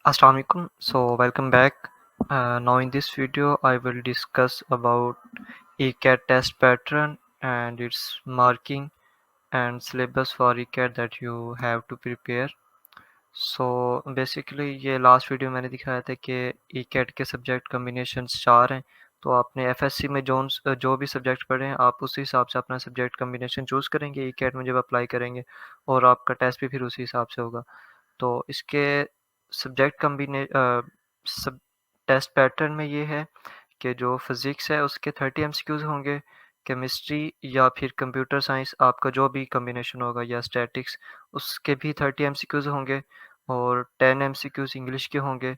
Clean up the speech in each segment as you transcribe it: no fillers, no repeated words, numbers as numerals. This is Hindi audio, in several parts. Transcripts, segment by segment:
Assalamu alaikum. So welcome back. Now in this video I will discuss about ECAT test pattern and its marking and syllabus for ECAT that you have to prepare. So basically ये लास्ट वीडियो मैंने दिखाया था कि ECAT के सब्जेक्ट कम्बिनेशंस 4 हैं। तो आपने एफएससी में जो भी सब्जेक्ट पढ़े हैं आप उसी हिसाब से अपना सब्जेक्ट कम्बिनेशन चूज़ करेंगे ECAT में जब अप्लाई करेंगे और आपका टेस्ट भी फिर उसी हिसाब से होगा। तो इसके सब्जेक्ट सब टेस्ट पैटर्न में ये है कि जो फिज़िक्स है उसके 30 एमसीक्यूज़ होंगे, केमिस्ट्री या फिर कंप्यूटर साइंस आपका जो भी कॉम्बिनेशन होगा या स्टैटिक्स उसके भी 30 एमसीक्यूज़ होंगे और 10 एमसीक्यूज़ इंग्लिश के होंगे।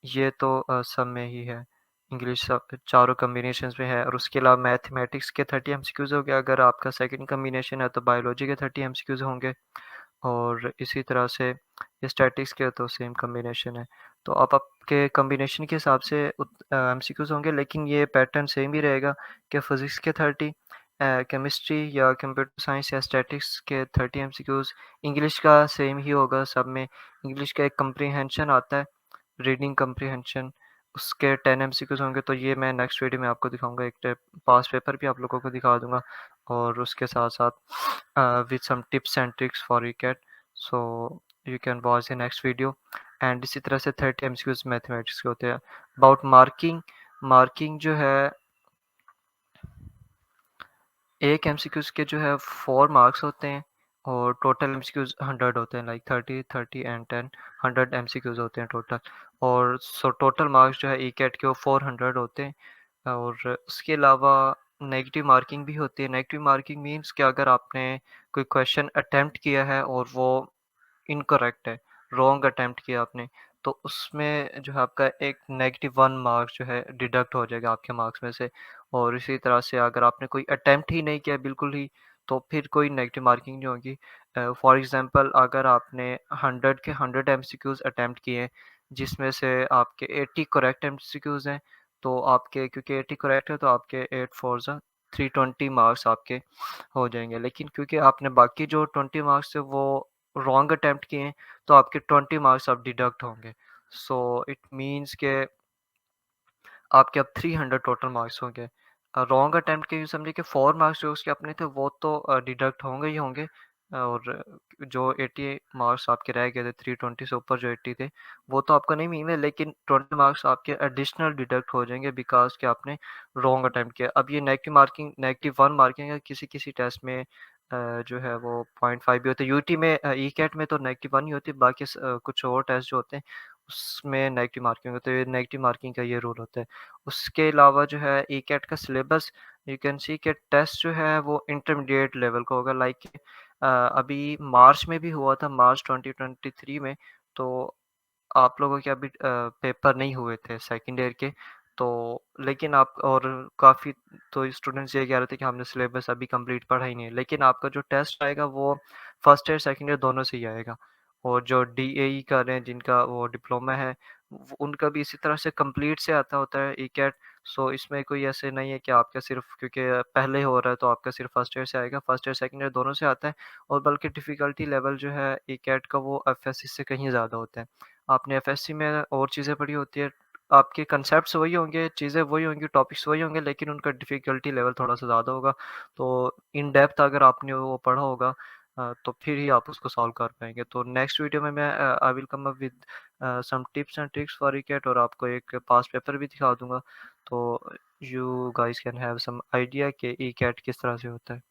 ये तो सब में ही है, इंग्लिश सब चारों कॉम्बिनेशंस में है और उसके अलावा मैथमेटिक्स के 30 एमसीक्यूज़ हो गया। अगर आपका सेकंड कॉम्बिनेशन है तो बायोलॉजी के 30 एमसीक्यूज़ होंगे और इसी तरह से स्टैटिक्स के तो सेम कॉम्बिनेशन है। तो आप आपके कॉम्बिनेशन के हिसाब से एमसीक्यूज़ होंगे, लेकिन ये पैटर्न सेम ही रहेगा कि फिज़िक्स के 30, केमिस्ट्री या कंप्यूटर साइंस या स्टैटिक्स के 30 एमसीक्यूज़, इंग्लिश का सेम ही होगा सब में। इंग्लिश का एक कम्प्रीहेंशन आता है, रीडिंग कम्प्रीहेंशन, उसके 10 एमसीक्यूज़ होंगे। तो ये मैं नेक्स्ट वीडियो में आपको दिखाऊँगा, एक पास्ट पेपर भी आप लोगों को दिखा दूँगा और उसके साथ-साथ with some tips and tricks for ECAT, so you can watch the next video। And इसी तरह से 30 एमसीक्यूज़ मैथमेटिक्स के होते हैं। अबाउट मार्किंग, मार्किंग जो है एक एमसीक्यूज़ के जो है 4 मार्क्स होते हैं और टोटल एमसीक्यूज़ 100 होते हैं, लाइक 30, 30 एंड 10, 100 एमसीक्यूज़ होते हैं टोटल। और सो टोटल मार्क्स जो है ECAT के वो 400 होते हैं। और उसके अलावा नेगेटिव मार्किंग भी होती है। नेगेटिव मार्किंग मीन्स कि अगर आपने कोई क्वेश्चन अटेम्प्ट किया है और वो इनकरेक्ट है, रॉन्ग अटेम्प्ट किया आपने, तो उसमें जो है आपका एक नेगेटिव 1 मार्क्स जो है डिडक्ट हो जाएगा आपके मार्क्स में से। और इसी तरह से अगर आपने कोई अटेम्प्ट ही नहीं किया बिल्कुल ही, तो फिर कोई नेगेटिव मार्किंग नहीं होगी। फॉर एग्ज़ाम्पल अगर आपने 100 के 100 एमसीक्यूज़ अटेम्प्ट किए हैं, जिसमें से आपके 80 करेक्ट एमसीक्यूज़ हैं, तो आपके क्योंकि 80 करेक्ट है तो आपके 8 4 ज़ा 320 मार्क्स आपके हो जाएँगे। लेकिन क्योंकि आपने बाकी जो 20 मार्क्स थे वो रॉन्ग अटेम्प्ट किए हैं, तो आपके 20 मार्क्स अब डिडक्ट होंगे। सो इट मीन्स के आपके अब 300 टोटल मार्क्स होंगे। रॉन्ग अटेम्प्ट के यूँ समझिए कि 4 मार्क्स जो उसके अपने थे वो तो डिडक्ट होंगे ही होंगे। और जो 80 मार्क्स आपके रह गए थे, 320 से ऊपर जो 80 थे, वो तो आपको नहीं मिले, लेकिन 20 मार्क्स आपके एडिशनल डिडक्ट हो जाएँगे बिकॉज़ कि आपने रॉन्ग अटेम्प्ट किया। अब ये नेगेटिव मार्किंग, नेगेटिव 1 मार्किंग है, किसी-किसी टेस्ट में जो है वो 0.5 भी होता है। यूटी में ECAT में तो नेगेटिव 1 ही होती है, बाकी कुछ और टेस्ट जो होते हैं उसमें नेगेटिव मार्किंग होती है। नेगेटिव मार्किंग का ये रूल होता है। उसके अलावा जो है ECAT का सिलेबस, यू कैन सी कि टेस्ट जो है वो इंटरमीडिएट लेवल का होगा, लाइक अभी मार्च में भी हुआ था, मार्च 2023 में। तो आप लोगों के अभी पेपर नहीं हुए थे सेकंड ईयर के, तो लेकिन आप और काफ़ी तो स्टूडेंट्स ये कह रहे थे कि हमने सिलेबस अभी कंप्लीट पढ़ा ही नहीं है, लेकिन आपका जो टेस्ट आएगा वो फर्स्ट ईयर सेकंड ईयर दोनों से ही आएगा। और जो डीएई कर रहे हैं जिनका वो डिप्लोमा है, उनका भी इसी तरह से कंप्लीट से आता होता है ECAT। सो इसमें कोई ऐसे नहीं है कि आपका सिर्फ क्योंकि पहले हो रहा है तो आपका सिर्फ फर्स्ट ईयर से आएगा, फर्स्ट ईयर सेकंड ईयर दोनों से आता है। और बल्कि डिफ़िकल्टी लेवल जो है ECAT का वो एफएससी से कहीं ज़्यादा होता है। आपने एफएससी में और चीज़ें पढ़ी होती है, आपके कॉन्सेप्ट्स वही होंगे, चीज़ें वही होंगी, टॉपिक्स वही होंगे, लेकिन उनका डिफ़िकल्टी लेवल थोड़ा-सा ज़्यादा होगा। तो इन डेप्थ अगर आपने वो पढ़ा होगा तो फिर ही आप उसको सॉल्व कर पाएँगे। तो नेक्स्ट वीडियो में मैं I will come up with some tips and tricks for ECAT और आपको एक पास्ट पेपर भी दिखा दूँगा। तो you guys can have some idea कि ECAT किस तरह से होता है।